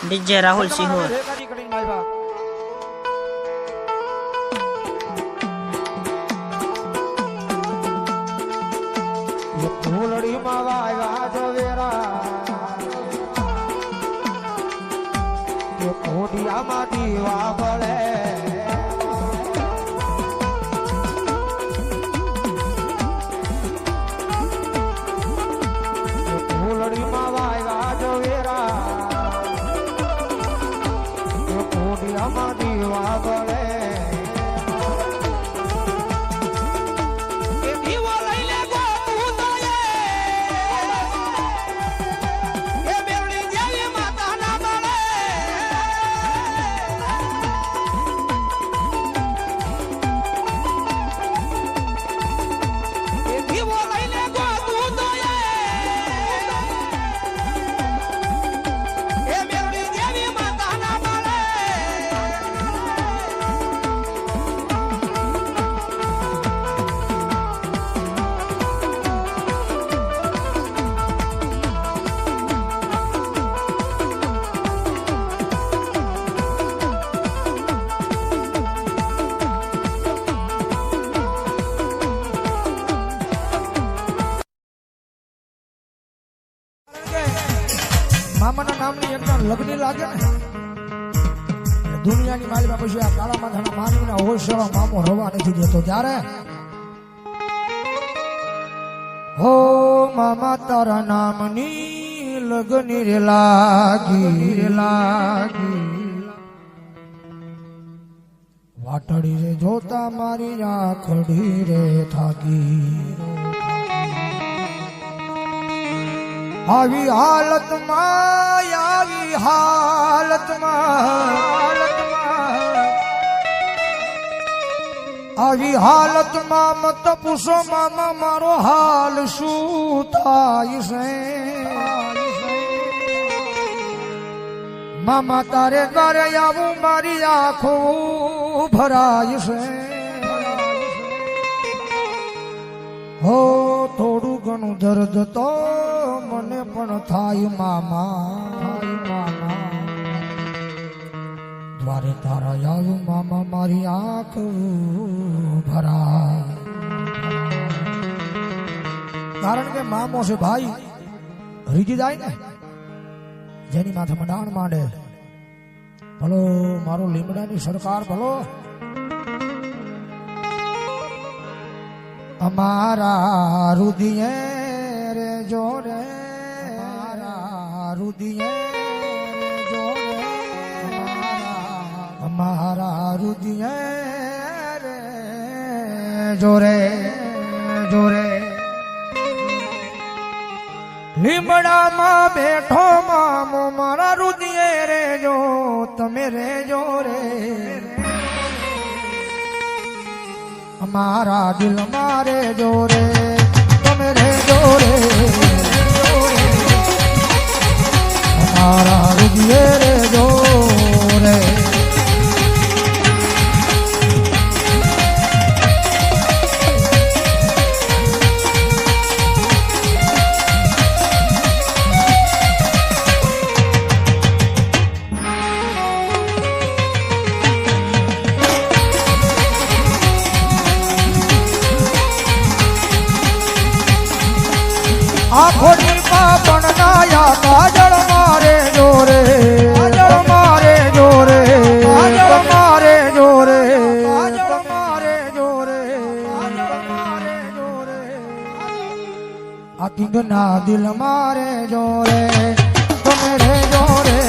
DJ Rahul Sehore. फूलड़ी मावा जवेरा कोडिया मा दीवा बळे फूलड़ी मावा जवेरा कोडिया मा दीवा बळे મામાના નામની એકના લગ્ન લાગે ને દુનિયાની માલિકા પછી આ કાળા માથાના માનવીના હોશિયારો મામો રવા નથી દેતો ત્યારે હો મામા તારા નામની લગ્ન રે લાગી વાટડી રે જોતા મારી આંખડી રે થાકી આવી હાલતમાં મત પૂછો મામા મારો હાલ શું થાય છે મામા તારે દ્વારે આવું મારી આંખો ભરાય છે હો થોડું ઘણું દર્દ તો મને પણ થાય મામા દ્વારે તારા આવું મામા મારી આંખ ભરાય કારણ કે મામો છે ભાઈ રીજી જાય ને જેની માથે મંડાણ માંડે ભલો મારો લીમડાની સરકાર ભલો અમારા રુદિયે રે જોરે રુદિયે રે જોરે અમારા રુદિયે રે જોરે લીમડામાં બેઠો મામો મારા રુદિયે રે જો તમે રે જોરે અમારા દિલ મારે જોરે તમે રે જોરે અમારા હૃદય રે જોરે આખોની પાપણ નાયા કાજળ મારે જોરે કાજળ મારે જોરે કાજળ મારે જોરે કાજળ મારે જોરે કાજળ મારે જોરે આ કિંગના દિલ મારે જોરે તમે રે જોરે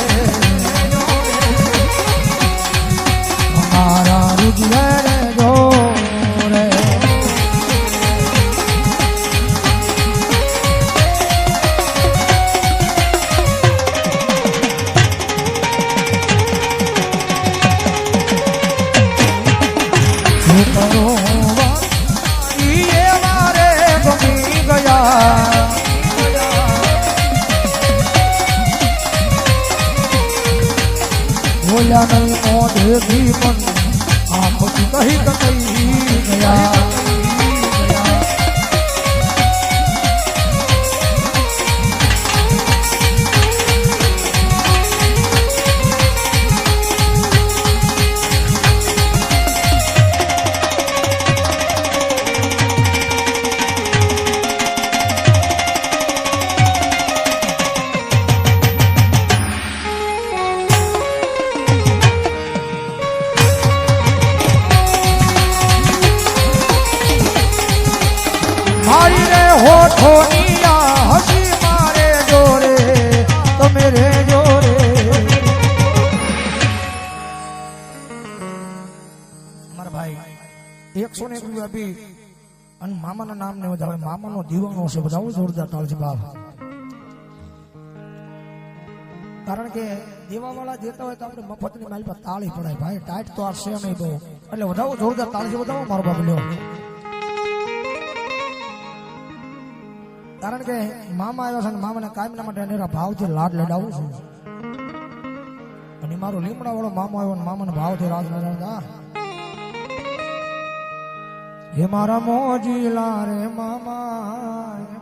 અમારા હૃદય રે જોરે બોલ્યા નહીં મોઢેથી પણ આંખોથી કહી ગયા 101 રૂપિયા આપી અને મામાના નામને વધાવે મામાનો દીવાનો છે બધા જોરદાર તાળ છે બાપ કારણ કે દેવાવાળા દેતા હોય તો આપણે મફતની માલ પર તાળી પડાય ભાઈ ટાઈટ તો આ છે નહીં તો એટલે વધાવો જોરદાર તાળી છે વધાવો મારો બાપ લ્યો કારણ કે મામા આવ્યા છે અને મામાને કાયમના માટે એના ભાવથી લાડ લડાવું છું અને મારો લીમડા વાળો મામો આવ્યો ને મામાને ભાવથી રાજ લડાવતા હે મારા મોજીલા રે મામા